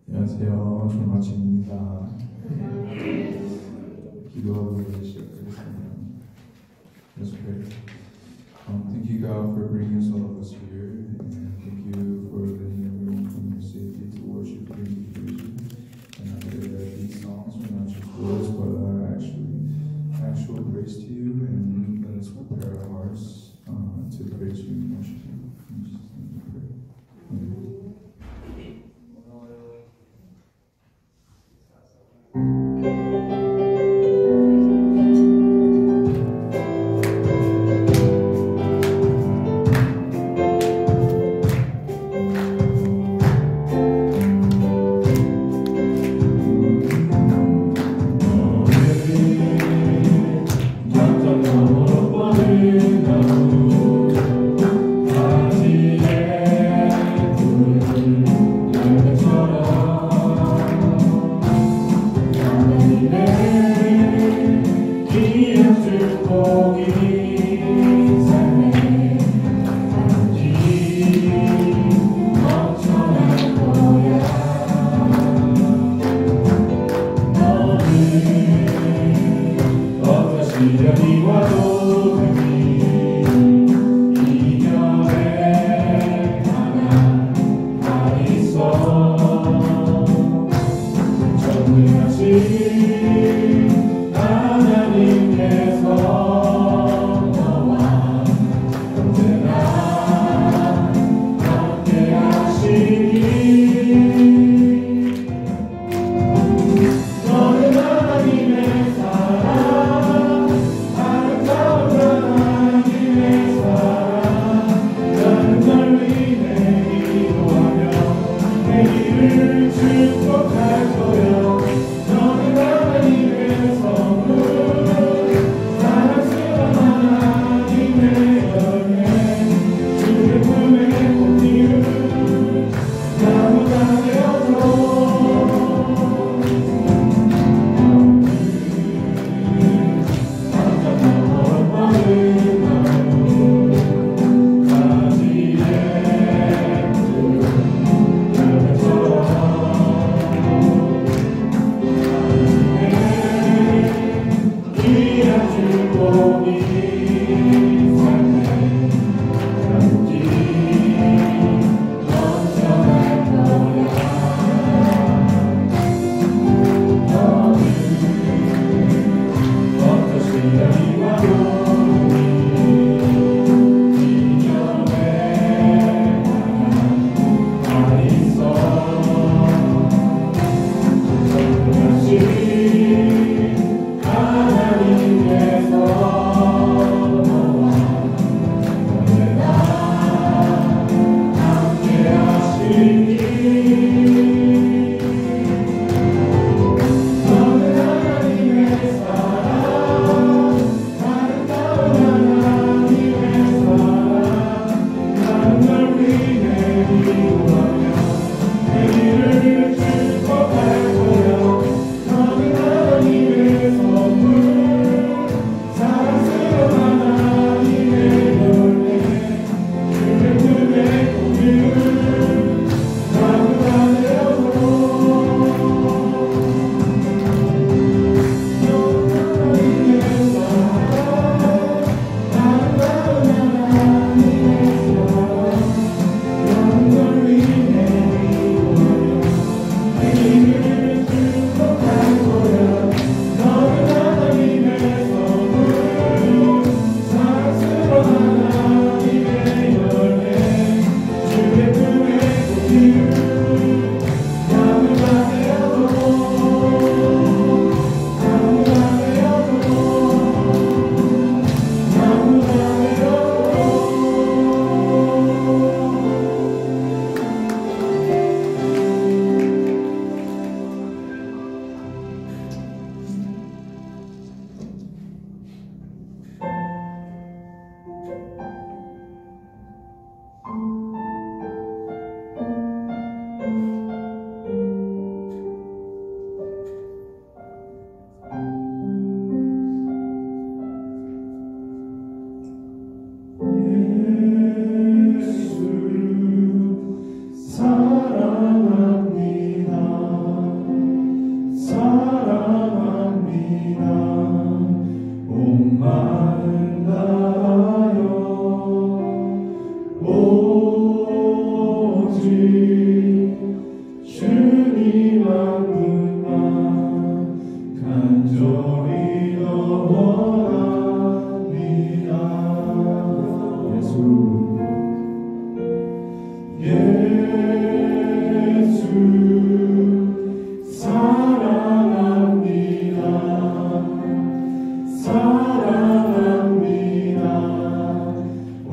안녕하세요. 좋은 아침입니다. 기도하고 시작하겠습니다. Let's pray. Thank you, God, for bringing all of us here, and thank you for letting everyone come here safely to worship you and praise you. And I pray that these songs are not just words, but are actual praise to you, and let us prepare our hearts to praise you and worship you. In Jesus' name we pray. Amen.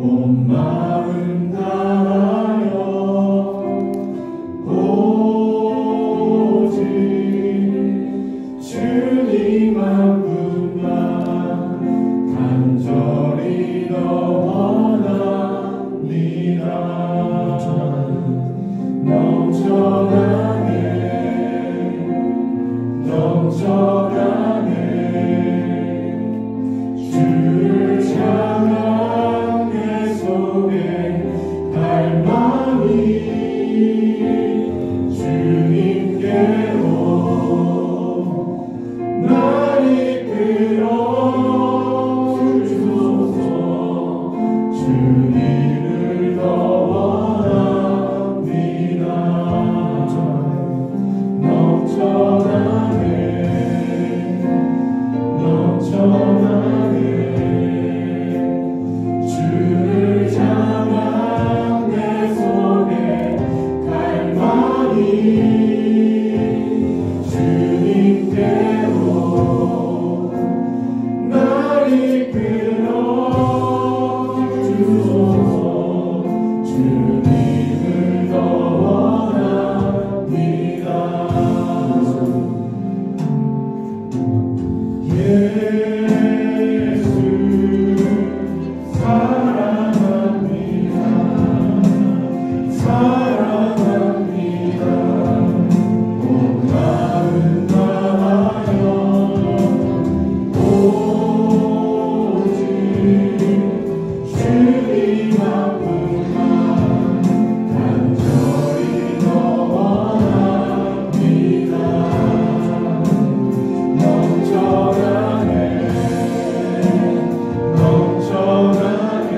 온 마음 다하여 오직 주님 한 분만 간절히 더 원합니다. 넘쳐나네 넘쳐나네 주를 향한 내 속에 갈망이 주님께로 날 이끌어 주소서. 주님을 더 원합니다. 넘쳐나네 넘쳐나네 주를 향한 내 속에 갈망이 주님께로 날 이끌어 주소서. 주님을 더 원합니다. 예수 사랑합니다. 사랑합니다. 온 마음 다하여 오직 주님 한 분만 간절히 더 원합니다. 넘쳐나네 넘쳐나네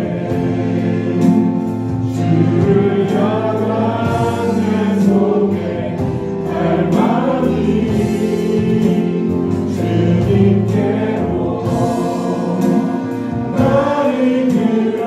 주를 향한 내 속에 갈망이 주님께로 날 이끌어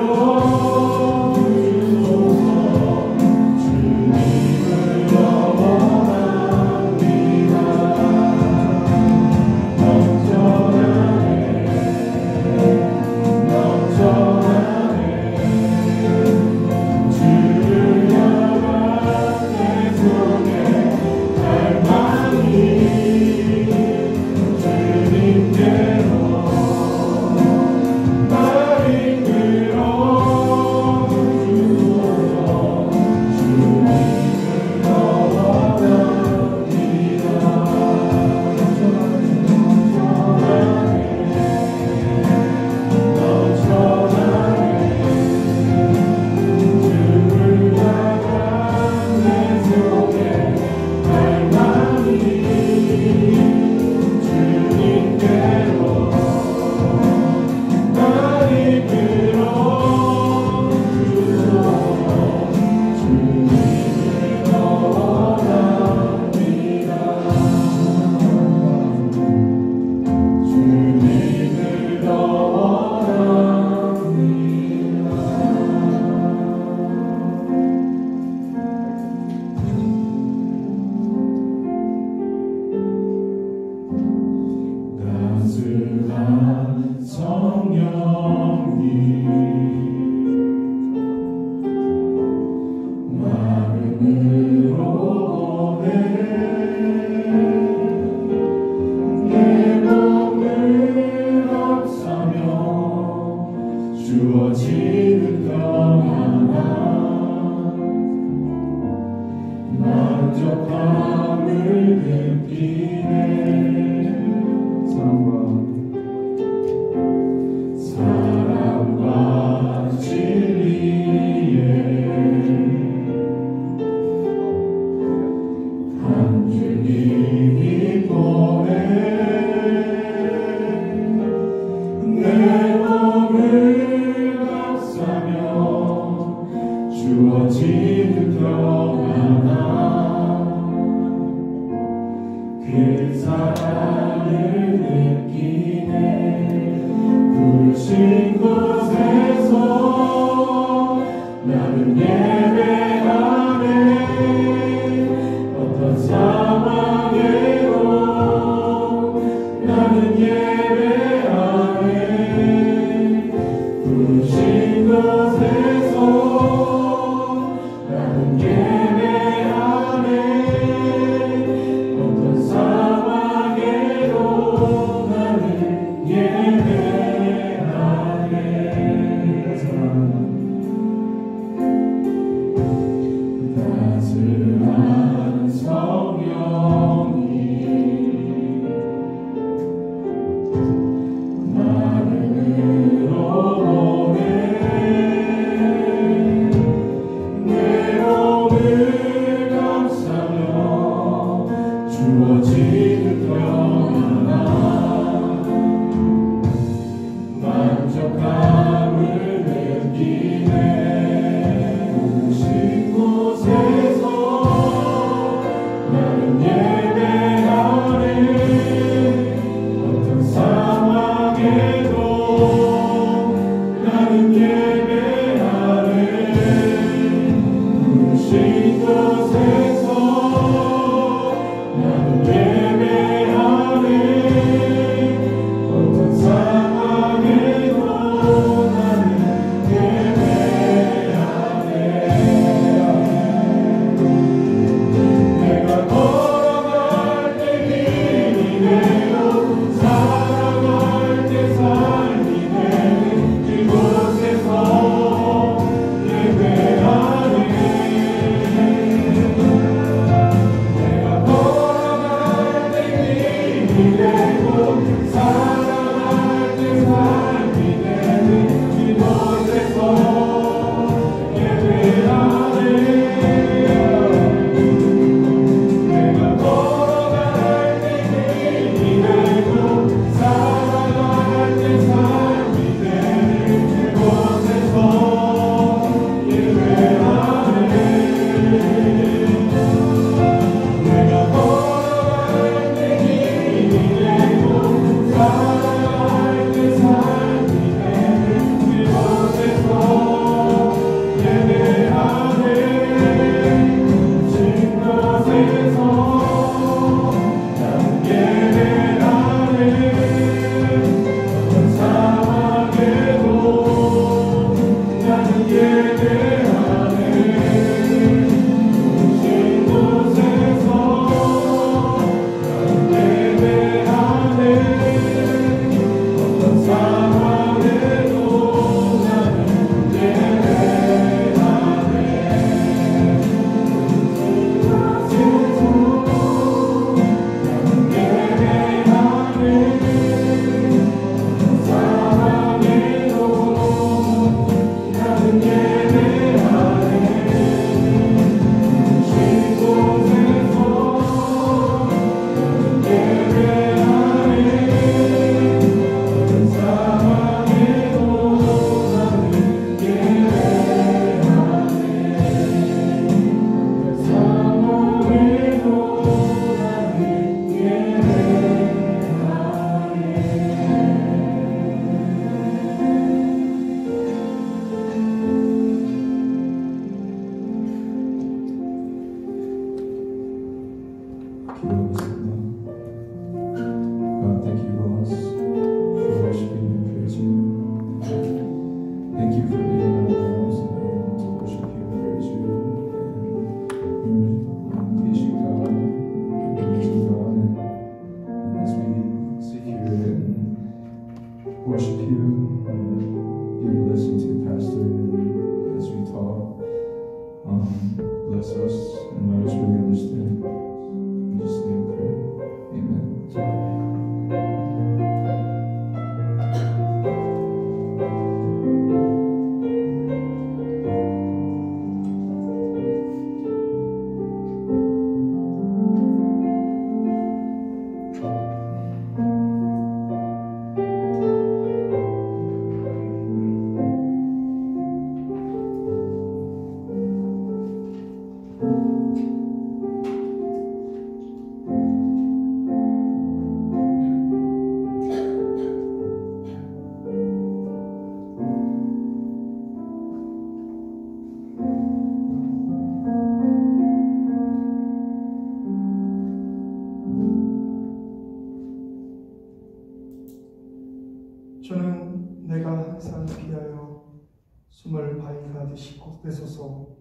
주는 내가 항상 피하여 숨을 바위가 되시고 되소서.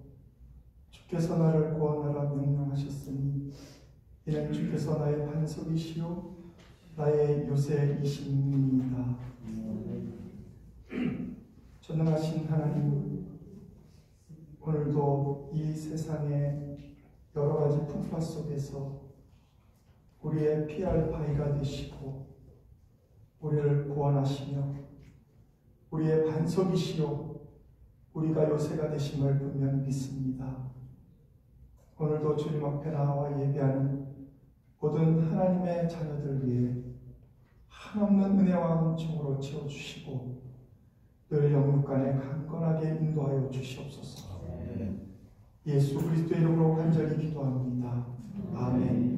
주께서 나를 구원하라 명령하셨으니 이는 주께서 나의 반석이시요 나의 요새이심이니이다. 전능하신 하나님, 오늘도 이 세상의 여러 가지 풍파 속에서 우리의 피할 바위가 되시고 우리를 구원하시며 우리의 반석이시요 우리가 요새가 되심을 분명히 믿습니다. 오늘도 주님 앞에 나와 예배하는 모든 하나님의 자녀들 위해 한없는 은혜와 은총으로 채워주시고 늘 영육간에 강건하게 인도하여 주시옵소서. 예수 그리스도의 이름으로 간절히 기도합니다. 아멘.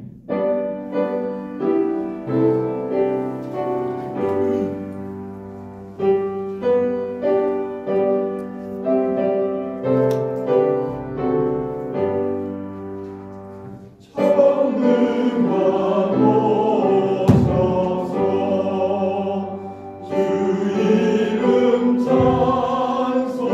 주 이름 찬송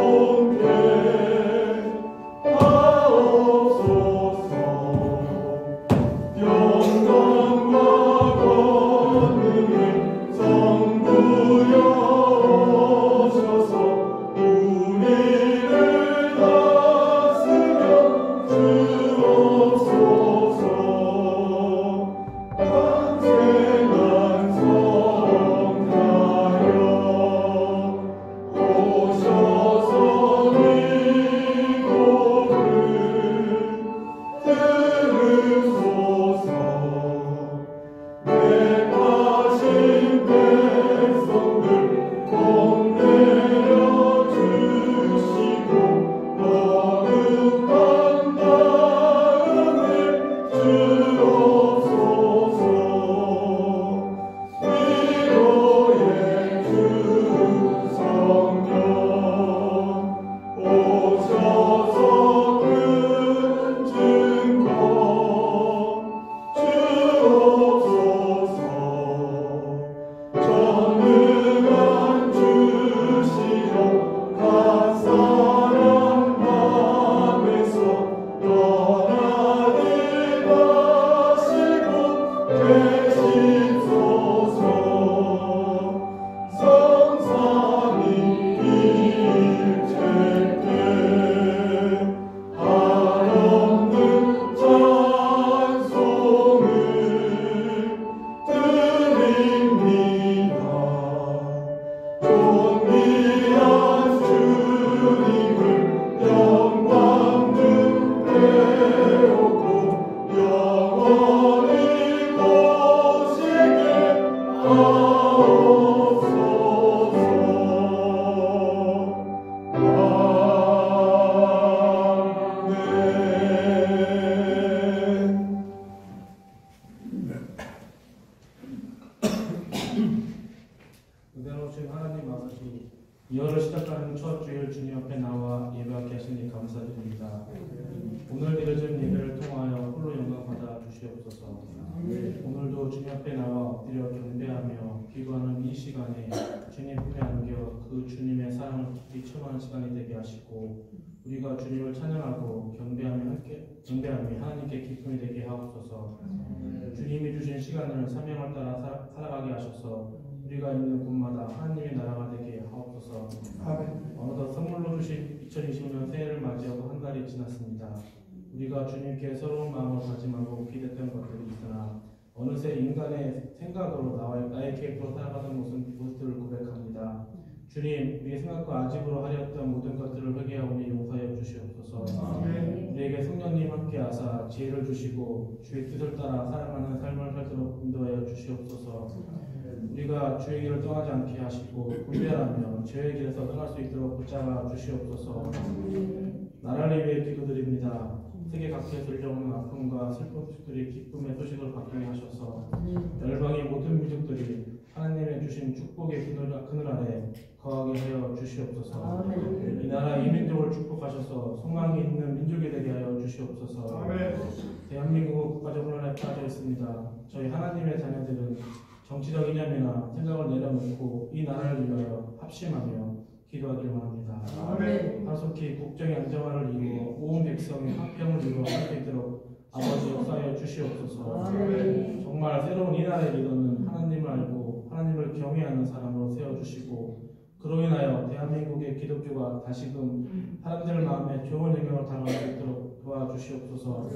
주님 앞에 나와 예배하게 하시니 감사드립니다. 오늘 드려진 예배를 통하여 홀로 영광 받아 주시옵소서. 오늘도 주님 앞에 나와 엎드려 경배하며 기도하는 이 시간에 주님 품에 안겨 그 주님의 사랑을 깊이 체험하는 시간이 되게 하시고 우리가 주님을 찬양하고 경배하며 하나님께 기쁨이 되게 하옵소서. 주님이 주신 시간을 사명을 따라 살아가게 하셔서 우리가 있는 곳마다 하나님의 나라가 되게 하옵소서. 아멘. 어느덧 선물로 주신 2020년 새해를 맞이하고 한 달이 지났습니다. 우리가 주님께 새로운 마음을 다짐하고 기대했던 것들이 있으나 어느새 인간의 생각으로 나의 계획으로 살아가는 모습들을 고백합니다. 주님, 우리의 생각과 아집으로 하려 했던 모든 것들을 회개하오니 용서해 주시옵소서. 우리에게 성령님 함께하사 지혜를 주시고 주의 뜻을 따라 살아가는 삶을 살도록 인도하여 주시옵소서. 우리가 주의 길을 떠나지 않게 하시고 분별하며 죄의 길에서 떠날 수 있도록 붙잡아 주시옵소서. 나라를 위해 기도드립니다. 세계 각지에 들려오는 아픔과 슬픈 소식들이 기쁨의 소식을 바뀌게 하셔서 열방의 모든 민족들이 하나님의 주신 축복의 그늘 아래 거하게 하여 주시옵소서. 이 나라 이 민족을 축복하셔서 소망이 있는 민족이 되게 하여 주시옵소서. 대한민국은 국가적 혼란에 빠져 있습니다. 저희 하나님의 자녀들은 정치적 이념이나 생각을 내려놓고 이 나라를 위하여 합심하며 기도하기를 원합니다. 하속히 국정의 안정화를 이루어 온 백성의 화평을 이루어 할 수 있도록 아버지 역사하여 주시옵소서. 정말 새로운 이 나라의 리더는 하나님을 알고 하나님을 경외하는 사람으로 세워주시고 그로 인하여 대한민국의 기독교가 다시금 사람들 마음에 좋은 영향을 다뤄갈 수 있도록 도와주시옵소서.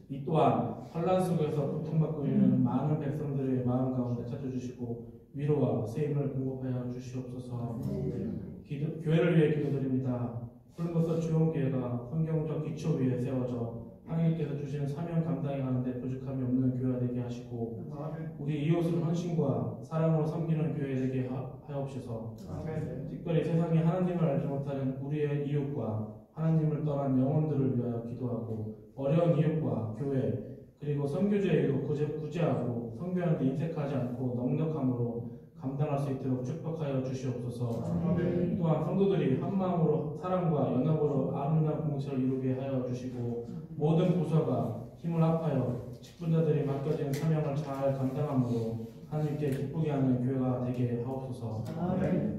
이 또한 환란 속에서 고통받고 있는 많은 백성들의 마음 가운데 찾아주시고 위로와 세임을 공급하여 주시옵소서. 교회를 위해 기도드립니다. 홀로서 주원교회가 성경적 기초 위에 세워져 하나님께서 주시는 사명 감당해 가는데 부족함이 없는 교회가 되게 하시고 우리 이웃을 헌신과 사랑으로 섬기는 교회 되게 하옵소서. 특별히 세상에 하나님을 알지 못하는 우리의 이웃과 하나님을 떠난 영혼들을 위하여 기도하고 어려운 이웃과 교회 그리고 선교제에도 구제하고 선교하는데 인색하지 않고 넉넉함으로 감당할 수 있도록 축복하여 주시옵소서. 또한 성도들이 한마음으로 사랑과 연합으로 아름다운 공동체를 이루게 하여 주시고 모든 부서가 힘을 합하여 직분자들이 맡겨진 사명을 잘 감당함으로 하나님께 기쁘게 하는 교회가 되게 하옵소서.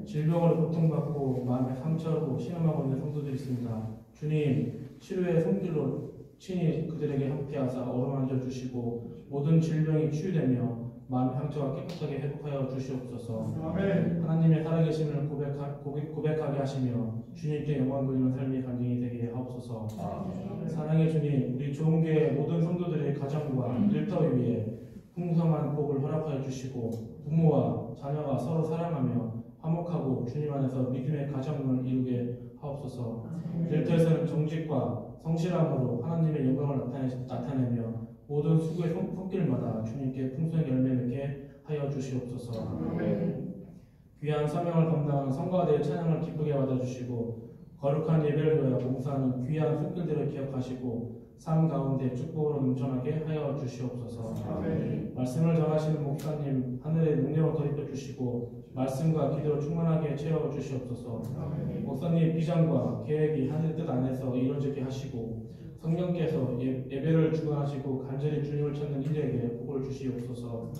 질병으로 고통받고 마음에 상처하고 신음하고 있는 성도들이 있습니다. 주님, 치료의 손길로 친히 그들에게 함께하사 어루만져 주시고 모든 질병이 치유되며 마음의 상처가 깨끗하게 회복하여 주시옵소서. 하나님의 살아계심을 고백하게 하시며 주님께 영광 돌리는 삶이 간증이 되게 하옵소서. 사랑의 주님, 우리 좋은교회 모든 성도들의 가정과 일터 위에 풍성한 복을 허락하여 주시고 부모와 자녀가 서로 사랑하며 화목하고 주님 안에서 믿음의 가정을 이루게 하옵소서. 일터에서는 정직과 성실함으로 하나님의 영광을 나타내며 모든 수고의 손길마다 주님께 풍성히 열매 맺게 하여 주시옵소서. 귀한 사명을 감당하는 성가대의 찬양을 기쁘게 받아주시고 거룩한 예배를 위하여 봉사하는 귀한 손길들을 기억하시고 삶 가운데 축복으로 넘쳐나게 하여 주시옵소서. 말씀을 전하시는 목사님 하늘의 능력을 더입혀 주시고 말씀과 기도로 충만하게 채워 주시옵소서. 목사님 비전과 계획이 하늘 뜻 안에서 이루어지게 하시고 성령께서 예배를 주관하시고 간절히 주님을 찾는 이들에게 복을 주시옵소서.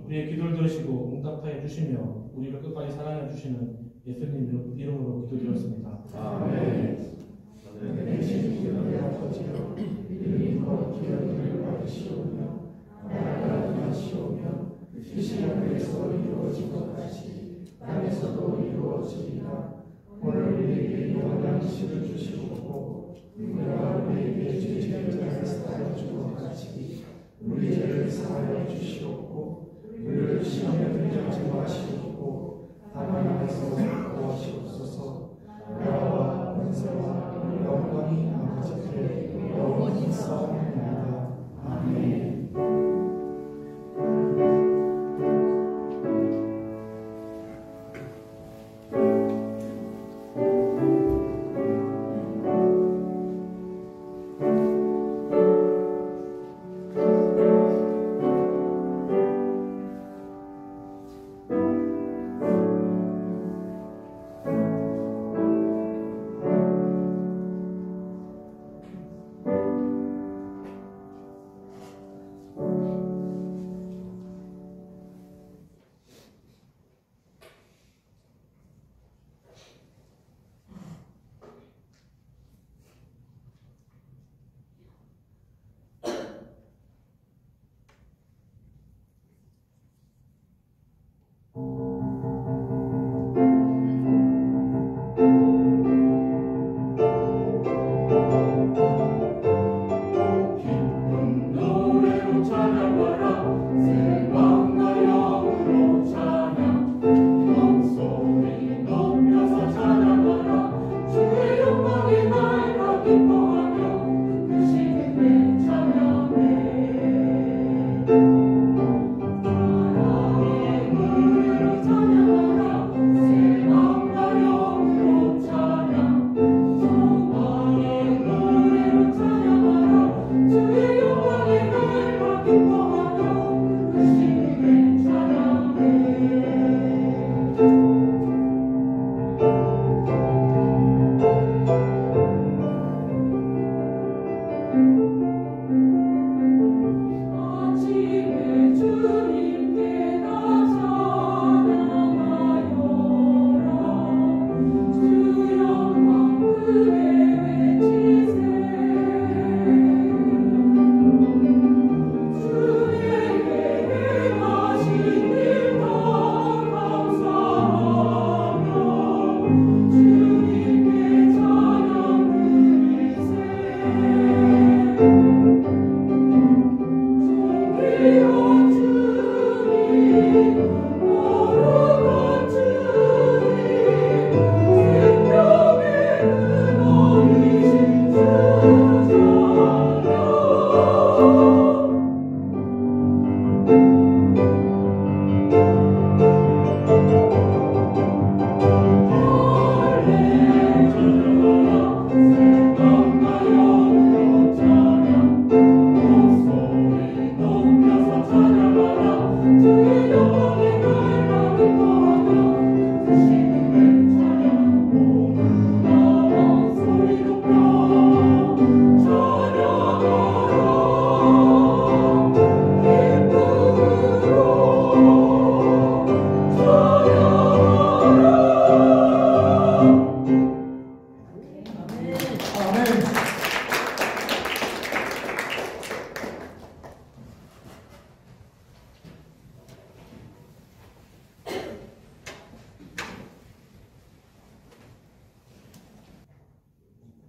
우리의 기도를 들으시고 응답하여 주시며 우리를 끝까지 사랑해 주시는 예수님 이름으로 기도드렸습니다. 아멘. 하나님의 아버지여 이름으로 기도를 받으시오며 나라가 임하시오며 뜻이 하늘에서 이루어진 것 같이 땅에서도 이루어지리라. 오늘 우리에게 영원한 음식을 주시옵고 우리가 우리에게 죄를 사하여 준 것 같이 우리 죄를 사하여 주시옵고 우리를 시험에 들지 마시옵고 다만 안에서 구하시옵소서. 나라와 권세와 영광이 아버지께 영원히 있사옵나이다. 아멘.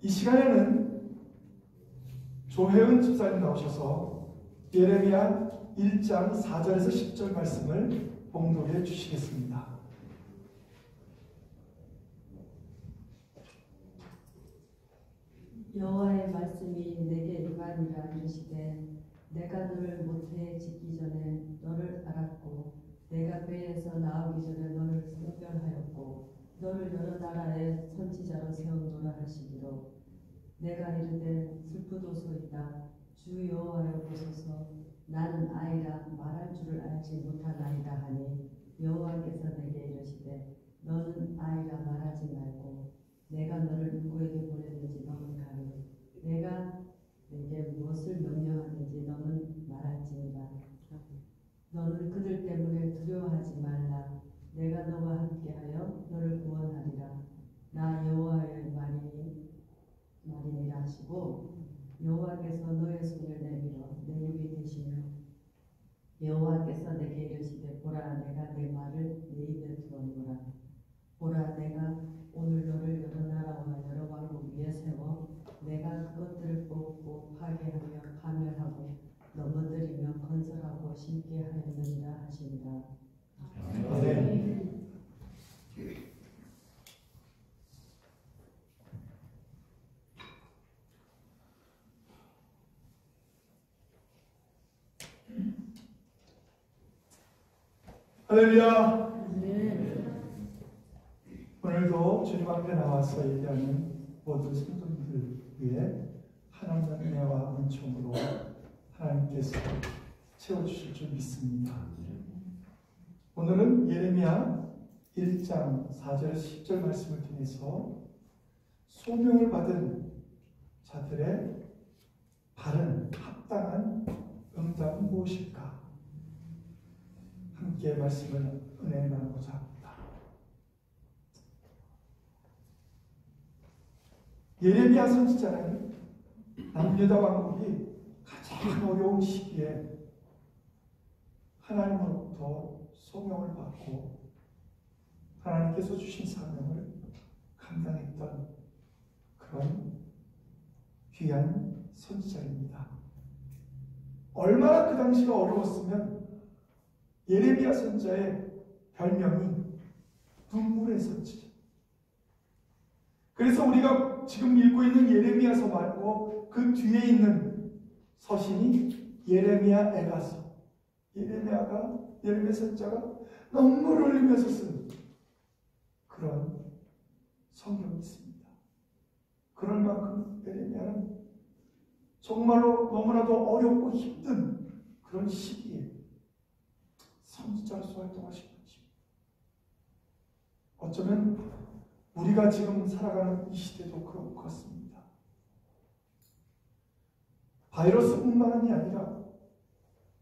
이 시간에는 조혜은 집사님 나오셔서 예레미야 1장 4절에서 10절 말씀을 봉독해 주시겠습니다. 여호와의 말씀이 내게 임하니라. 이르시되 내가 너를 모태에 짓기 전에 너를 알았고 내가 배에서 나오기 전에 너를 선별하였고 너를 여러 나라의 선지자로 세우노라 하시기로 내가 이르되 슬프도소이다. 주 여호와여 보소서 나는 아이라 말할 줄을 알지 못하나이다 하니 여호와께서 내게 이르시되 너는 아이라 말하지 말고 내가 너를 누구에게 보냈는지 너는 가니 내가 내게 무엇을 명령하는지 너는 말할지니라. 너는 그들 때문에 두려워하지 말라. 내가 너와 함께하여 너를 구원하리라. 나 여호와의 말이니라 하시고 여호와께서 너의 손을 내밀어 내 입이 되시며 여호와께서 내게 이르시되 보라 내가 내 말을 내 입에 두었노라. 보라 내가 오늘 너를 여러 나라와 여러 왕국 위에 세워 내가 그것들을 뽑고 파괴하며 파멸하고 넘어뜨리며 건설하고 심게 하였느니라 하시니라. 아멘. 할렐루야. 오늘도 주님 앞에 나와서 예배하는 모든 성도님들 위해 하나님의 은혜와 은총으로 하나님께서 채워주실 줄 믿습니다. 오늘은 예레미야 1장 4절 10절 말씀을 통해서 소명을 받은 자들의 바른 합당한 응답은 무엇일까? 함께 말씀을 은혜 나누고자 합니다. 예레미야 선지자는 남유다 왕국이 가장 어려운 시기에 하나님으로부터 소명을 받고 하나님께서 주신 사명을 감당했던 그런 귀한 선지자입니다. 얼마나 그 당시가 어려웠으면 예레미야 선지자의 별명이 눈물의 선지자. 그래서 우리가 지금 읽고 있는 예레미야서 말고 그 뒤에 있는 서신이 예레미야 애가서. 예레미야 선지자가 눈물을 흘리면서 쓴 그런 성경이 있습니다. 그럴 만큼 예레미야는 정말로 너무나도 어렵고 힘든 그런 시기에 선지자로서 활동하신 것입니다. 어쩌면 우리가 지금 살아가는 이 시대도 그런 것 같습니다. 바이러스뿐만이 아니라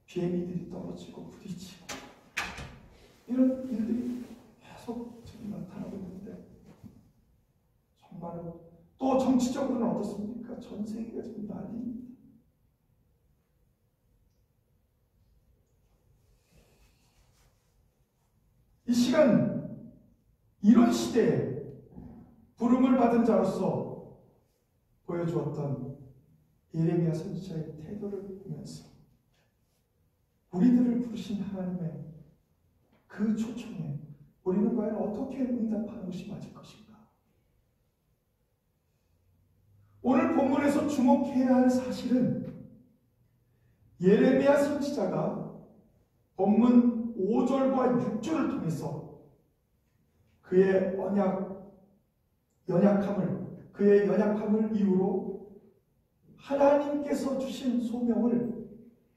비행기들이 떨어지고 부딪히고 이런 일들이 계속 지금 나타나고 있는데 정말로 또 정치적으로는 어떻습니까? 전 세계가 지금 난리입니다. 이 시간, 이런 시대에 부름을 받은 자로서 보여주었던 예레미야 선지자의 태도를 보면서 우리들을 부르신 하나님의 그 초청에 우리는 과연 어떻게 응답하는 것이 맞을 것인가? 오늘 본문에서 주목해야 할 사실은 예레미야 선지자가 본문 5절과 6절을 통해서 그의 연약함을 이유로 하나님께서 주신 소명을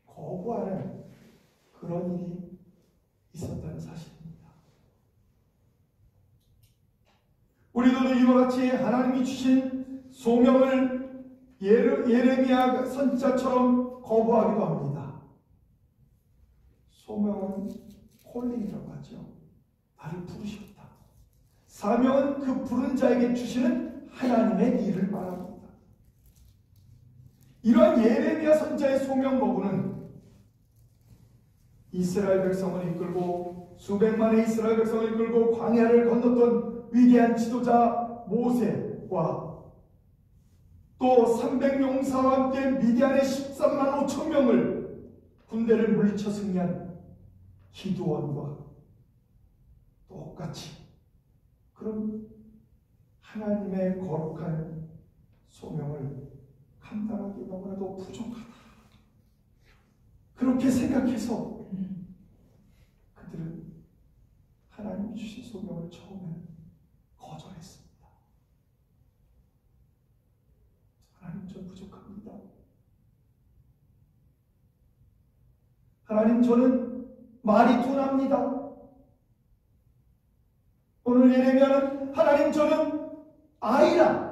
거부하는 그런 일이 있었다는 사실입니다. 우리들도 이와 같이 하나님이 주신 소명을 예레미야 선지자처럼 거부하기도 합니다. 소명은 콜링이라고 하죠. 나를 부르셨다. 사명은 그 부른 자에게 주시는 하나님의 일을 말합니다. 이러한 예레미야 선지자의 소명 거부는 이스라엘 백성을 이끌고 수백만의 이스라엘 백성을 이끌고 광야를 건넜던 위대한 지도자 모세와 또 300용사와 함께 미디안의 13만 5천 명을 군대를 물리쳐 승리한 기드온과 똑같이 그런 하나님의 거룩한 소명을 감당하기 너무나도 부족하다. 그렇게 생각해서 그들은 하나님이 주신 소명을 처음에는 거절했습니다. 하나님, 전 부족합니다. 하나님, 저는 말이 둔합니다. 오늘 예레미야는 하나님, 저는 아이라.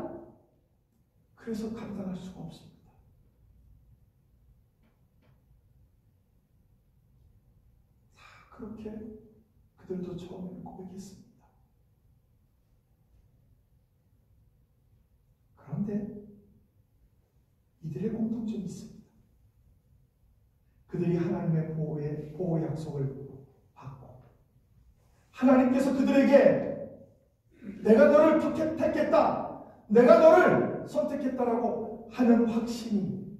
그래서 감당할 수가 없습니다. 그렇게 그들도 처음에는 고백했습니다. 그런데 이들의 공통점이 있습니다. 그들이 하나님의 보호 약속을 받고 하나님께서 그들에게 내가 너를 택했다, 내가 너를 선택했다라고 하는 확신이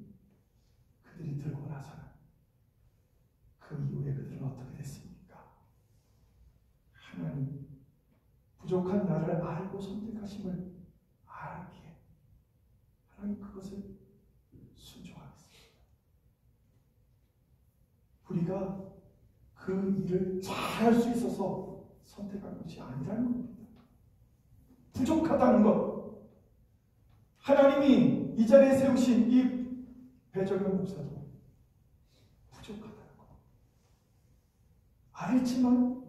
그들이 들고 나서는 그 이후에 그들은 어떻게 됐습니까? 하나님, 부족한 나를 알고 선택하심을 알기에 하나님 그것을 순종하겠습니다. 우리가 그 일을 잘할 수 있어서 선택한 것이 아니라는 겁니다. 부족하다는 것. 하나님이 이 자리에 세우신 이 배정현 목사도 부족하다는 것 알지만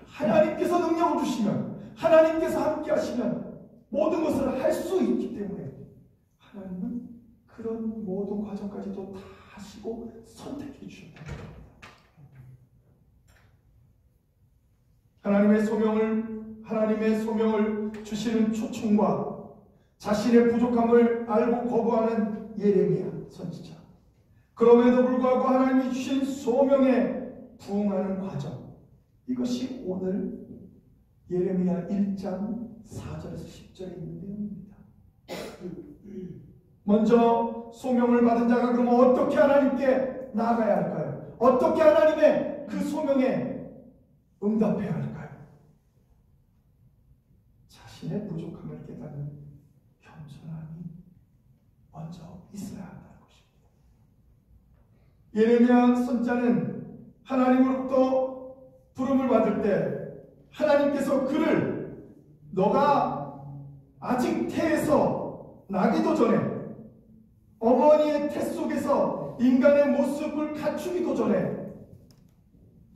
하나님께서 능력을 주시면, 하나님께서 함께 하시면 모든 것을 할 수 있기 때문에 하나님은 그런 모든 과정까지도 다 하시고 선택해 주셨다. 하나님의 소명을 주시는 초청과 자신의 부족함을 알고 거부하는 예레미야 선지자. 그럼에도 불구하고 하나님이 주신 소명에 부응하는 과정. 이것이 오늘 예레미야 1장 4절에서 10절에 있는 내용입니다. 먼저 소명을 받은 자가 그러면 어떻게 하나님께 나아가야 할까요? 어떻게 하나님의 그 소명에 응답해야 할까요? 자신의 부족함을 깨닫는 겸손함이 먼저 있어야 한다는 것입니다. 예레미야 선지자는 하나님으로부터 부름을 받을 때 하나님께서 그를 너가 아직 태에서 나기도 전에 어머니의 태 속에서 인간의 모습을 갖추기도 전에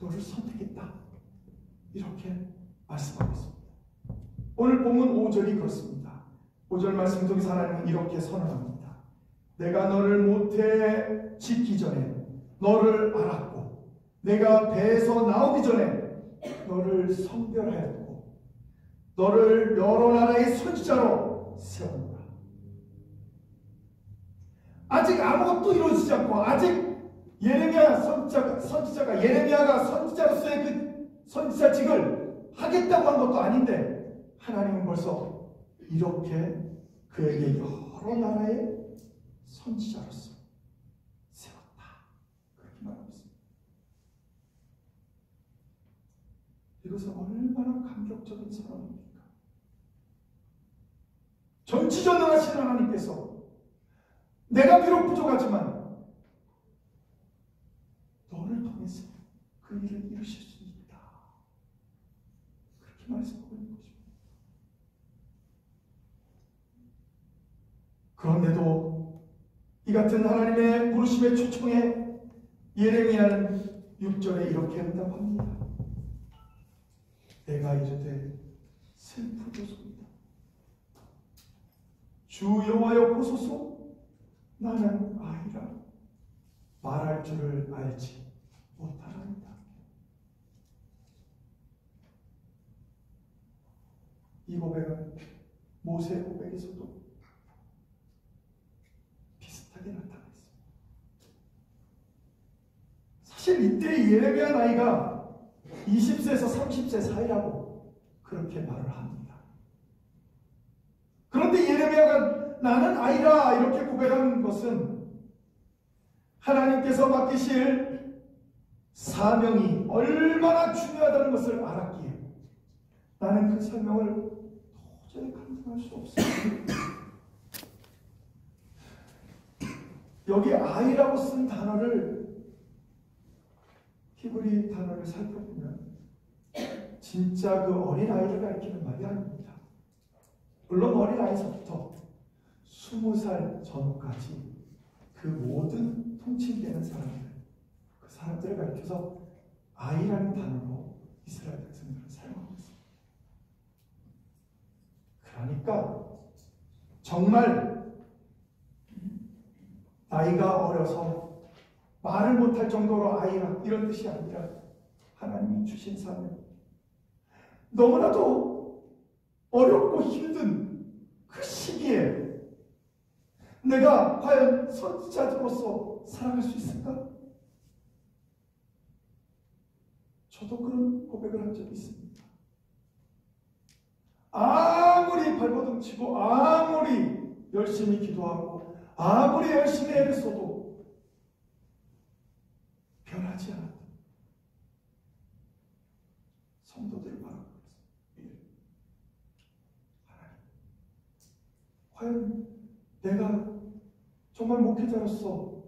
너를 선택했다. 이렇게 말씀하고 있습니다. 오늘 본문 5절이 그렇습니다. 5절 말씀 통해서 하나님은 이렇게 선언합니다. 내가 너를 모태에 짓기 전에 너를 알았고 내가 배에서 나오기 전에 너를 선별하였고 너를 여러 나라의 선지자로 세웠노라. 아직 아무것도 이루어지지 않고 아직 예레미야 선지자가 예레미야가 선지자로서의 그 선지자직을 하겠다고 한 것도 아닌데 하나님은 벌써 이렇게 그에게 여러 나라의 선지자로서 세웠다. 그렇게 말하고 있습니다. 이것은 얼마나 감격적인 사랑입니까? 전지전능하신 하나님께서 내가 비록 부족하지만 너를 통해서 그 일을 이루실 수 있다. 그렇게 말씀하고 있는 것입니다. 그런데도 이 같은 하나님의 부르심의 초청에 예레미야는 6절에 이렇게 응답합니다. 내가 이르되 슬프도소이다. 주 여호와여 보소서 나는 아이라 말할 줄을 알지 못하나이다. 이 고백은 모세의 고백에서도 비슷하게 나타나 있습니다. 사실 이때 예레미야 나이가 20세에서 30세 사이라고 그렇게 말을 합니다. 그런데 예레미야가 나는 아이라 이렇게 고백하는 것은 하나님께서 맡기실 사명이 얼마나 중요하다는 것을 알았기에 나는 그 사명을 도저히 감당할 수 없습니다. 여기 아이라고 쓴 단어를 히브리 단어를 살펴보면 진짜 그 어린아이를 가리키는 말이 아닙니다. 물론 어린아이서부터 20살 전후까지 그 모든 통칭되는 사람들, 그 사람들을 가리켜서 아이라는 단어로 이스라엘 백성들을 사용하고 있습니다. 그러니까 정말 나이가 어려서 말을 못할 정도로 아이라 이런 뜻이 아니라 하나님이 주신 사명, 너무나도 어렵고 힘든 그 시기에 내가 과연 선지자로서 살아갈 수 있을까? 저도 그런 고백을 한 적이 있습니다. 아무리 발버둥 치고 아무리 열심히 기도하고 아무리 열심히 애를 써도 변하지 않았다. 성도들을 바라보고 있습니다. 하나님, 과연 내가 정말 목회자로서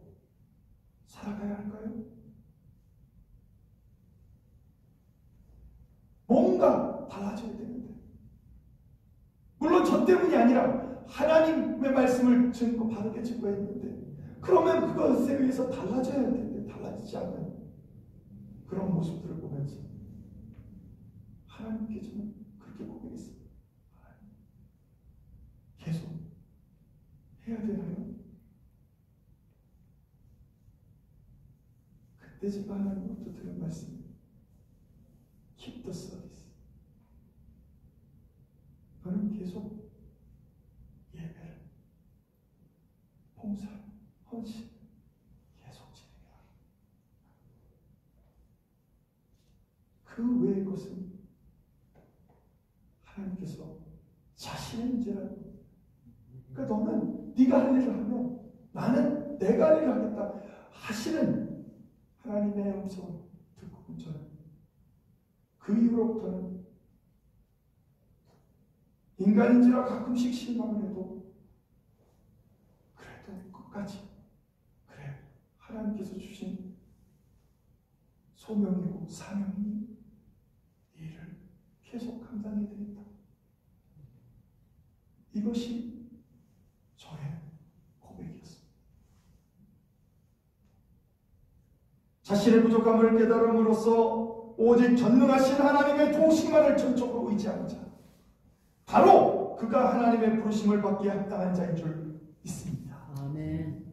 살아가야 할까요? 뭔가 달라져야 되는데, 물론 저 때문이 아니라 하나님의 말씀을 바르게 증거했는데, 그러면 그것에 의해서 달라져야 할 텐데 달라지지 않는 그런 모습들을 보면서 하나님께 저는 그렇게 고백했습니다. 계속 해야 되나요? 그때 제가 하나님으로부터 들은 말씀이 Keep the service. 너는 계속 예배를, 봉사를, 헌신 계속 진행해라. 그 외의 것은 하나님께서 자신의 문제라는 거예요. 그러니까 너는 네가 할 일을 하면 나는 내가 할 일을 하겠다 하시는 하나님의 음성을 듣고 저는 그 이후로부터는 인간인지라 가끔씩 실망을 해도 그래도 끝까지 그래 하나님께서 주신 소명이고 사명이 이 일을 계속 감당해야 되겠다. 이것이 저의 고백이었습니다. 자신의 부족함을 깨달음으로써 오직 전능하신 하나님의 도우심만을 전적으로 의지하는 자, 바로 그가 하나님의 부르심을 받기에 합당한 자인 줄 믿습니다. 아멘.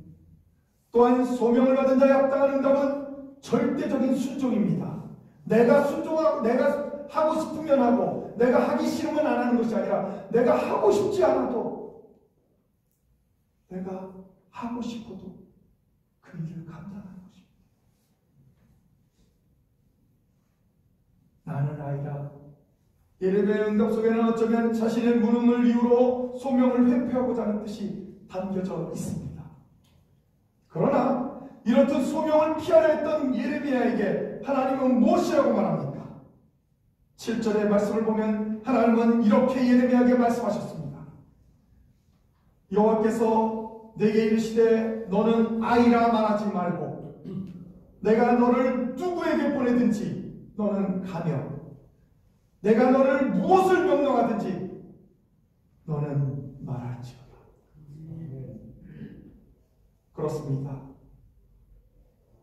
또한 소명을 받은 자의 합당한 응답은 절대적인 순종입니다. 내가 순종하고 내가 하고 싶으면 하고 내가 하기 싫으면 안 하는 것이 아니라 내가 하고 싶지 않아도 내가 하고 싶어도 그 일을 감당하는 것입니다. 나는 아이라. 예레미야의 응답 속에는 어쩌면 자신의 무능을 이유로 소명을 회피하고자 하는 뜻이 담겨져 있습니다. 그러나 이렇듯 소명을 피하려 했던 예레미야에게 하나님은 무엇이라고 말합니까? 7절의 말씀을 보면 하나님은 이렇게 예레미야에게 말씀하셨습니다. 여호와께서 내게 이르시되 너는 아이라 말하지 말고 내가 너를 누구에게 보내든지 너는 가며 내가 너를 무엇을 명령하든지 너는 말할지어다. 그렇습니다.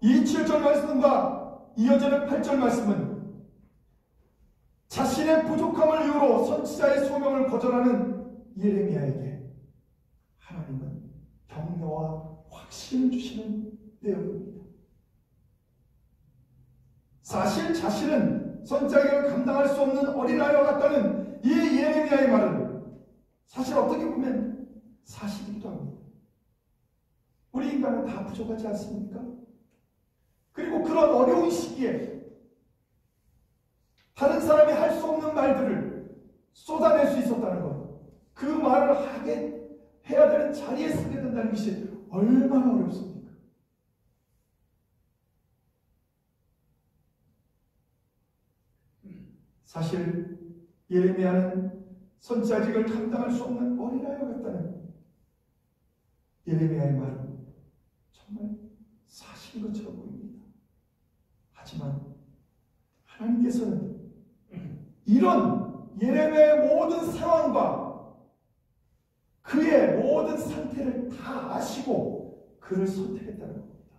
이 7절 말씀과 이어지는 8절 말씀은 자신의 부족함을 이유로 선지자의 소명을 거절하는 예레미야에게 하나님은 격려와 확신을 주시는 내용입니다. 사실 자신은 선지자에게 감당할 수 없는 어린아이와 같다는 이 예레미야의 말은 사실 어떻게 보면 사실이기도 합니다. 우리 인간은 다 부족하지 않습니까? 그리고 그런 어려운 시기에 다른 사람이 할 수 없는 말들을 쏟아낼 수 있었다는 것, 그 말을 해야 되는 자리에 서게 된다는 것이 얼마나 어렵습니까? 사실 예레미야는 선지자직을 감당할 수 없는 어린아이와 같다는 예레미야의 말은 정말 사실인 것처럼 보입니다. 하지만 하나님께서는 이런 예레미야의 모든 상황과 그의 모든 상태를 다 아시고 그를 선택했다는 겁니다.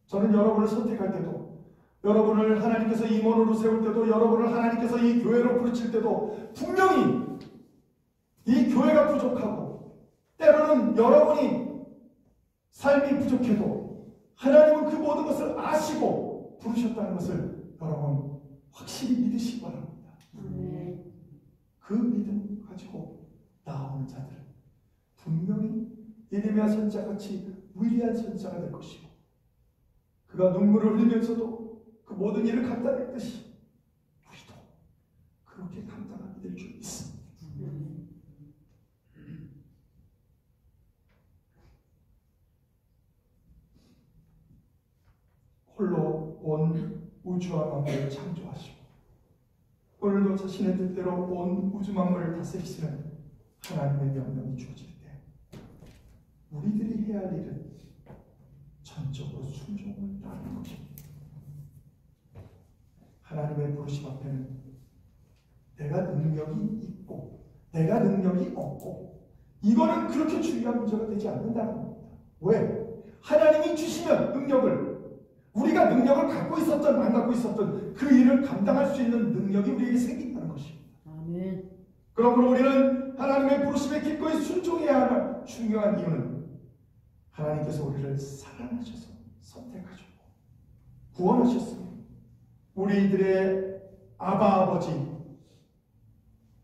저는 여러분을 선택할 때도, 여러분을 하나님께서 임원으로 세울 때도, 여러분을 하나님께서 이 교회로 부르칠 때도 분명히 이 교회가 부족하고 때로는 여러분이 삶이 부족해도 하나님은 그 모든 것을 아시고 부르셨다는 것을 여러분 확실히 믿으시기 바랍니다. 그 믿음 가지고 나오는 자들은 분명히 예레미야 선지자같이 위대한 선지자가 될 것이고 그가 눈물을 흘리면서도 그 모든 일을 감당했듯이 우리도 그렇게 감당하게 될 줄 믿습니다. 홀로 온 우주와 만물을 창조하시고 오늘도 자신의 뜻대로 온 우주 만물을 다스리시는 하나님의 명령이 주어질 때 우리들이 해야 할 일은 전적으로 순종을 따르는 것입니다. 하나님의 부르심 앞에는 내가 능력이 있고 내가 능력이 없고 이거는 그렇게 중요한 문제가 되지 않는다는 겁니다. 왜? 하나님이 주시면 능력을 우리가 능력을 갖고 있었던 안 갖고 있었던 그 일을 감당할 수 있는 능력이 우리에게 생긴다는 것입니다. 아멘. 그러므로 우리는 하나님의 부르심에 기꺼이 순종해야 하는 중요한 이유는 하나님께서 우리를 사랑하셔서 선택하셨고 구원하셨으며 우리들의 아바 아버지,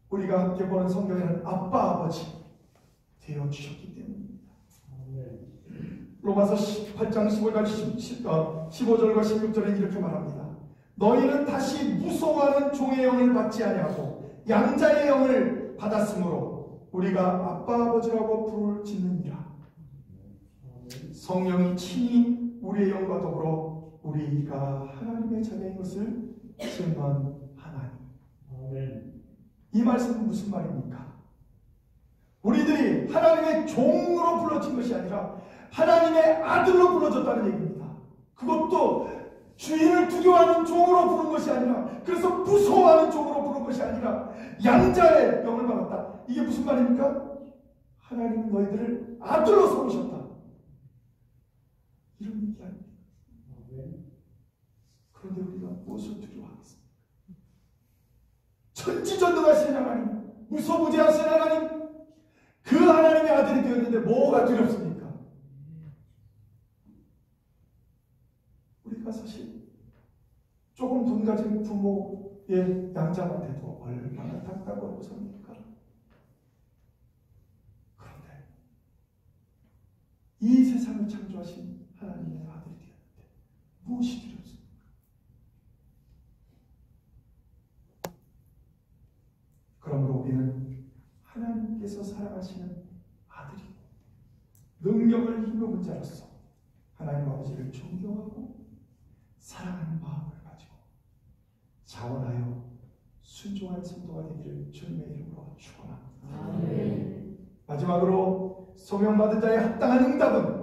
우리가 함께 보는 성경에는 아빠 아버지 되어주셨기 때문입니다. 로마서 8장 15절과 16절에 이렇게 말합니다. 너희는 다시 무서워하는 종의 영을 받지 아니하고 양자의 영을 받았으므로 우리가 아빠 아버지라고 부를 짓느니라. 성령이 친히 우리의 영과 더불어 우리가 하나님의 자녀인 것을 증언하나니. 이 말씀은 무슨 말입니까? 우리들이 하나님의 종으로 불러진 것이 아니라 하나님의 아들로 불러졌다는 얘기입니다. 그것도 주인을 두려워하는 종으로 부른 것이 아니라, 그래서 무서워하는 종으로 부른 것이 아니라 양자의 영을 받았다. 이게 무슨 말입니까? 하나님 너희들을 아들로 삼으셨다. 이런 얘기 아닙니다. 그런데 우리가 무엇을 두려워하겠습니까? 천지전능하신 하나님, 무소부재하신 하나님, 그 하나님의 아들이 되었는데 뭐가 두렵습니까? 우리가 사실 조금 돈 가진 부모의 양자가 돼도 얼마나 답답하고 삽니까? 그런데 세상을 창조하신 하나님의 아들이 되었는데 무엇이 두렵습니까? 그러므로 우리는 하나님께서 사랑하시는 아들이고 능력을 힘입은 자로서 하나님 아버지를 존경하고 사랑하는 마음을 가지고 자원하여 순종한 성도가 되기를 주님의 이름으로 축원합니다. 아멘. 마지막으로 소명받은 자의 합당한 응답은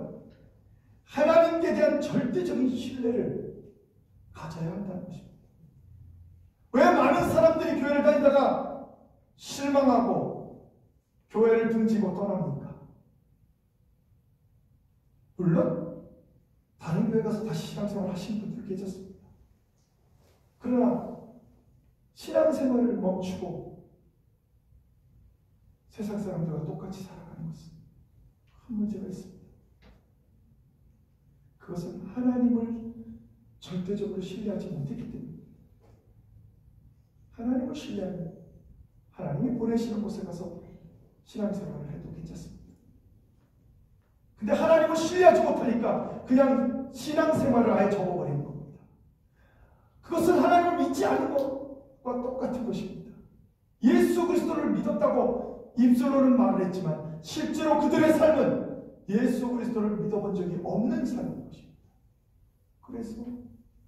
하나님께 대한 절대적인 신뢰를 가져야 한다는 것입니다. 왜 많은 사람들이 교회를 다니다가 실망하고 교회를 등지고 떠납니까? 물론 다른 교회 가서 다시 신앙생활 하신 분들 계셨습니다. 그러나 신앙생활을 멈추고 세상 사람들과 똑같이 살아가는 것은 큰 문제가 있습니다. 그것은 하나님을 절대적으로 신뢰하지 못했기 때문입니다. 하나님을 신뢰하면 하나님이 보내시는 곳에 가서 신앙생활을 해도 괜찮습니다. 근데 하나님을 신뢰하지 못하니까 그냥 신앙생활을 아예 접어버리는 겁니다. 그것은 하나님을 믿지 않은 것과 똑같은 것입니다. 예수 그리스도를 믿었다고 입술로는 말을 했지만 실제로 그들의 삶은 예수 그리스도를 믿어본 적이 없는 삶인 것입니다. 그래서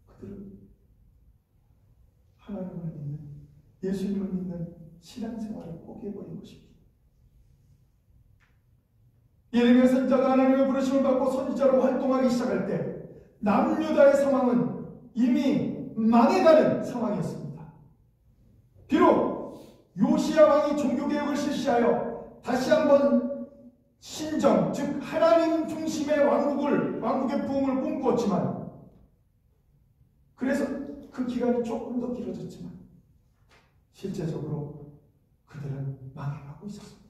그들은 하나님을 믿는, 예수님을 믿는 신앙생활을 포기해버린 것입니다. 예레미야 선지자가 하나님의 부르심을 받고 선지자로 활동하기 시작할 때 남유다의 상황은 이미 망해가는 상황이었습니다. 비록 요시야 왕이 종교개혁을 실시하여 다시 한번 신정, 즉 하나님 중심의 왕국의 부흥을 꿈꾸었지만, 그래서 그 기간이 조금 더 길어졌지만 실제적으로 그들은 망해가고 있었습니다.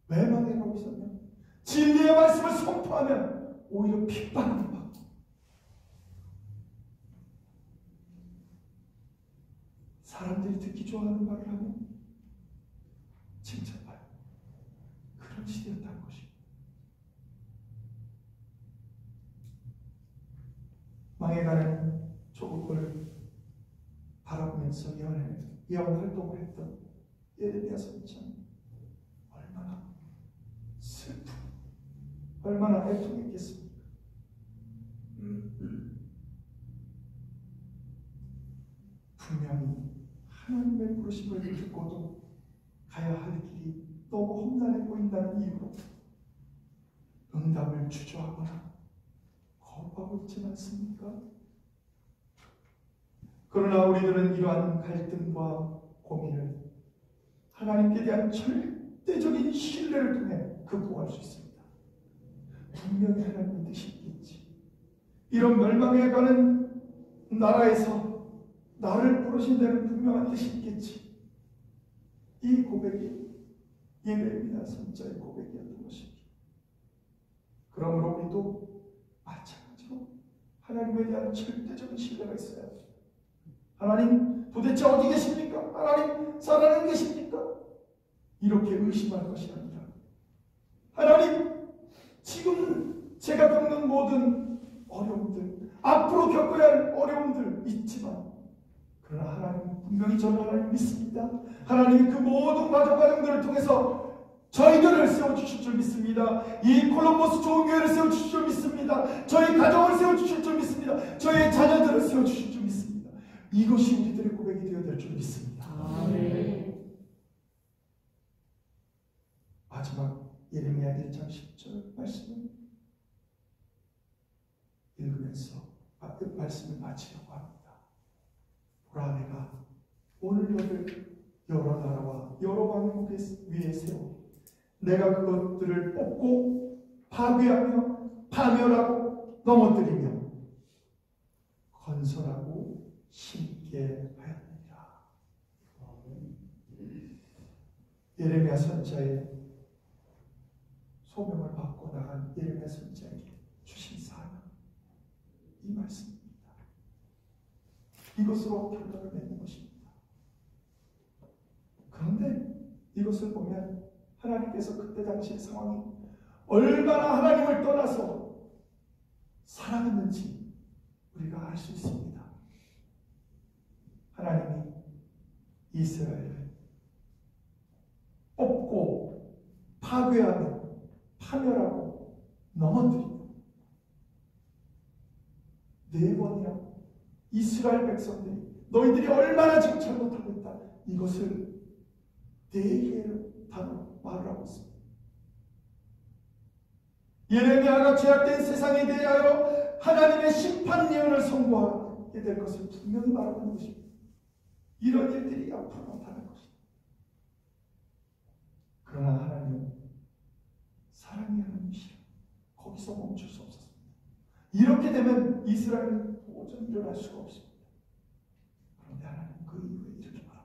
왜 망해가고 있었냐? 진리의 말씀을 선포하면 오히려 핍박을 받고, 사람들이 듣기 좋아하는 말을 하면 칭찬받고, 그런 시대였다는 것입니다. 망해가는 조국을 바라보면서 예언 활동을 했던 예레미야 선지자는 얼마나 슬프고 얼마나 애통했겠습니까? 분명히 하나님의 부르심을 듣고도 가야 할 길이 너무 험난해 보인다는 이유로 응답을 주저하거나 거부하고 있지 않습니까? 그러나 우리들은 이러한 갈등과 고민을 하나님께 대한 절대적인 신뢰를 통해 극복할 수 있습니다. 분명히 하나님의 뜻이 있겠지. 이런 멸망해가는 나라에서 나를 부르신 데는 분명한 뜻이 있겠지. 이 고백이 예레미야 선지자의 고백이었던 것입니다. 그러므로 우리도 마찬가지로 하나님에 대한 절대적인 신뢰가 있어야 합니다. 하나님 도대체 어디 계십니까? 하나님 살아는 계십니까? 이렇게 의심할 것이 아니라, 하나님 지금 제가 겪는 모든 어려움들, 앞으로 겪어야 할 어려움들 있지만, 그러나 하나님 분명히 저는 하나님 믿습니다. 하나님이 그 모든 과정들을 통해서 저희들을 세워주실 줄 믿습니다. 이 콜럼버스 좋은 교회를 세워주실 줄 믿습니다. 저희 가정을 세워주실 줄 믿습니다. 저희 자녀들을 세워주실 줄 믿습니다. 이것이 우리들의 고백이 되어야 될 줄 믿습니다. 아멘. 마지막 예레미야 1장 10절 말씀을 읽으면서 말씀을 마치려고 합니다. 보라, 내가 오늘 너를 여러 나라와 여러 왕국 위에 세워 내가 그것들을 뽑고 파괴하며 파멸하고 넘어뜨리며 건설하고 심게 하였느니라. 예레미야 선지자의 소명을 받고 나간 예레미야 선지자에게 주신 사명, 이 말씀입니다. 이것으로 결론을 맺는 것입니다. 그런데 이것을 보면 하나님께서 그때 당시의 상황이 얼마나 하나님을 떠나서 살아갔는지 우리가 알 수 있습니다. 하나님이 이스라엘을 뽑고 파괴하고 파멸하고 넘어뜨리고 4번이나 이스라엘 백성들이 너희들이 얼마나 지금 잘못하고 있다, 이것을 4개의 단어로 말을 하고 있습니다. 예레미야가 죄악된 세상에 대하여 하나님의 심판 예언을 선고하게 될 것을 분명히 말하는 것입니다. 이런 일들이 앞으로 나타날 것입니다. 그러나 하나님은 사랑의 하나님이시라 거기서 멈출 수 없었습니다. 이렇게 되면 이스라엘은 도저히 일어날 수가 없습니다. 그런데 하나님은 그 이후에 이렇게 말합니다.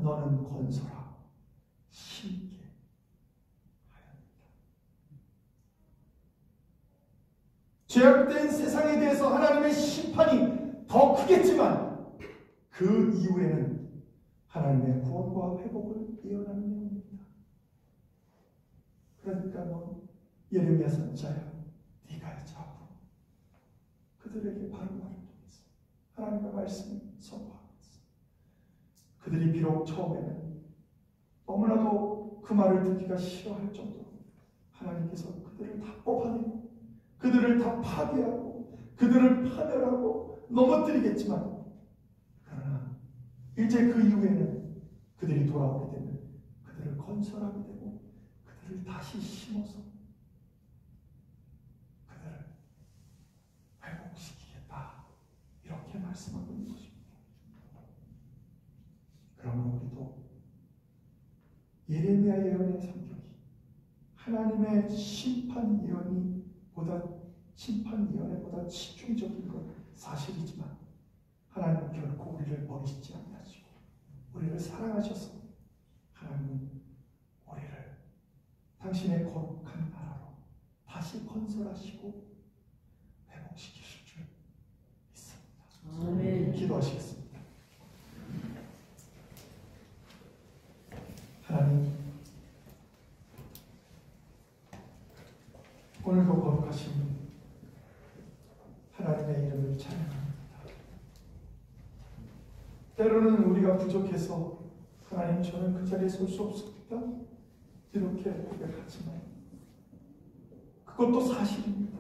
너는 건설하고 심게 하였다. 죄악된 세상에 대해서 하나님의 심판이 더 크겠지만 그 이후에는 하나님의 구원과 회복을 예언하는 내용입니다. 그러니까 너 예레미야 선지자야, 네가 이제 앞으로 그들에게 바른 말을 통해서 하나님의 말씀을 선포하고 있어. 그들이 비록 처음에는 너무나도 그 말을 듣기가 싫어할 정도로 하나님께서 그들을 다 뽑아내고 그들을 다 파괴하고 그들을 파멸하고 넘어뜨리겠지만, 그러나 이제 그 이후에는 그들이 돌아오게 되면 그들을 건설하게 되고 그들을 다시 심어서 그들을 회복시키겠다, 이렇게 말씀하고 있는 것입니다. 그러므로 우리도 예레미야 예언의 성격이 하나님의 심판 예언보다 치중적인 건 사실이지만 하나님은 결코 우리를 버리시지 않으시고 우리를 사랑하셔서 하나님은 우리를 당신의 거룩한 나라로 다시 건설하시고 회복시키실 줄 믿습니다. 아멘. 기도하시겠습니다. 하나님, 오늘도 거룩하신 하나님의 이름을 찬양합니다. 때로는 우리가 부족해서 하나님, 저는 그 자리에 설 수 없습니다, 이렇게 고백하지만 그것도 사실입니다.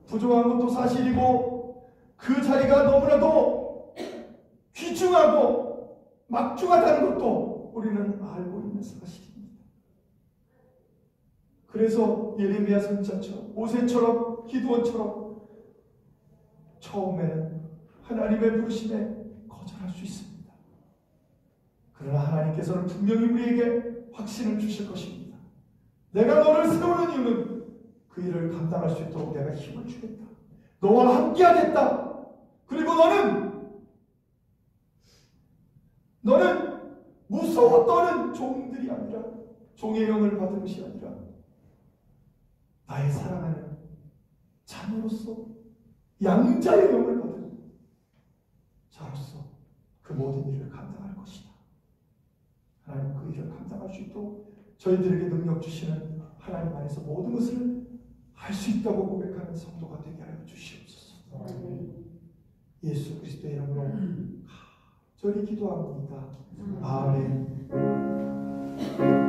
부족한 것도 사실이고 그 자리가 너무나도 귀중하고 막중하다는 것도 우리는 알고 있는 사실입니다. 그래서 예레미야 선지자처럼, 모세처럼, 기드온처럼 처음에는 하나님의 부르심에 거절할 수 있습니다. 그러나 하나님께서는 분명히 우리에게 확신을 주실 것입니다. 내가 너를 세우는 이유는 그 일을 감당할 수 있도록 내가 힘을 주겠다. 너와 함께 하겠다. 그리고 너는 무서워 떠는 종들이 아니라, 종의 영을 받은 것이 아니라 나의 사랑하는 자녀로서 양자의 영을 받은 자로서 그 모든 일을 감당할 것이다. 하나님, 그 일을 감당할 수 있도록 저희들에게 능력 주시는 하나님 안에서 모든 것을 할 수 있다고 고백하는 성도가 되게 하여 주시옵소서. 예수 그리스도의 이름으로 간절히 기도합니다. 아멘. 그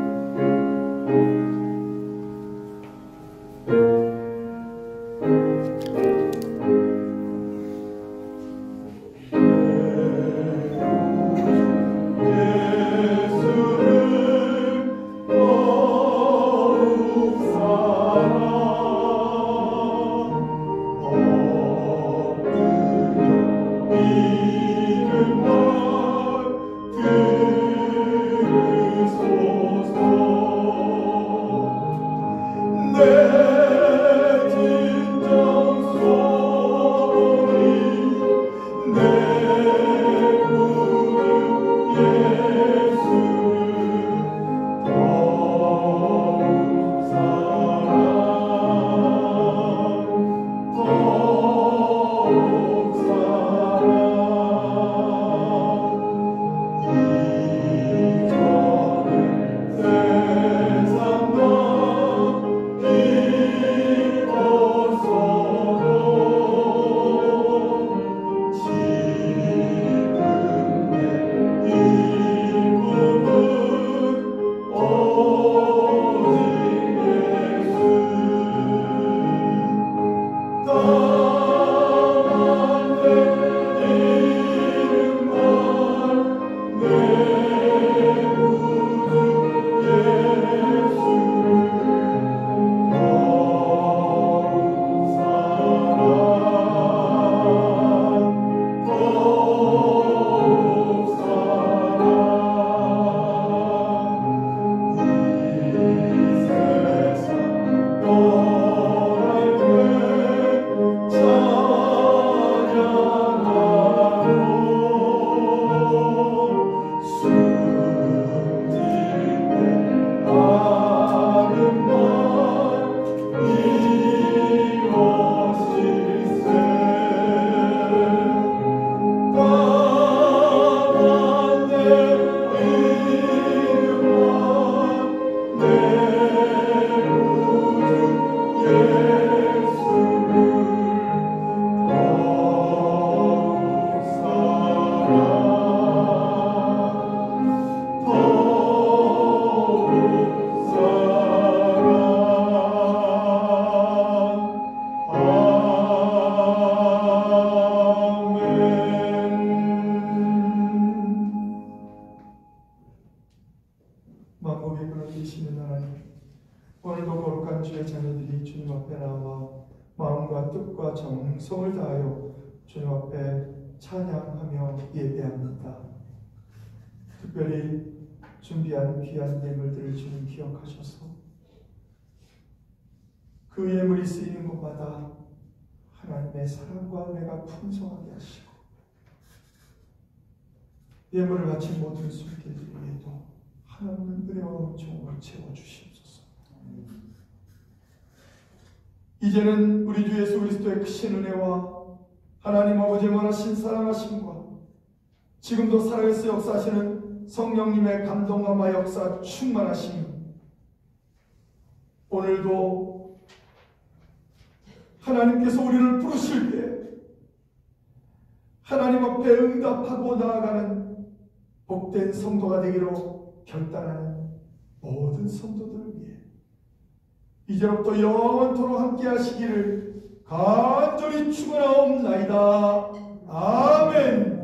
만국의 근원 되시는 하나님, 오늘도 거룩한 주의 자녀들이 주님 앞에 나와 마음과 뜻과 정성을 다하여 주님 앞에 찬양하며 예배합니다. 특별히 준비한 귀한 예물들을 주님 기억하셔서 그 예물이 쓰이는 곳마다 하나님의 사랑과 은혜가 풍성하게 하시고 예물을 바친 모든 손길들 위에도 하나님은 은혜와 은총을 채워주시옵소서. 이제는 우리 주 예수 그리스도의 크신 은혜와 하나님 아버지의 원하신 사랑하심과 지금도 살아계서 역사하시는 성령님의 감동과 역사 충만하심, 오늘도 하나님께서 우리를 부르실 때 하나님 앞에 응답하고 나아가는 복된 성도가 되기로 결단하는 모든 성도들을 위해 이제부터 영원토록 함께 하시기를 간절히 축원하옵나이다. 아멘.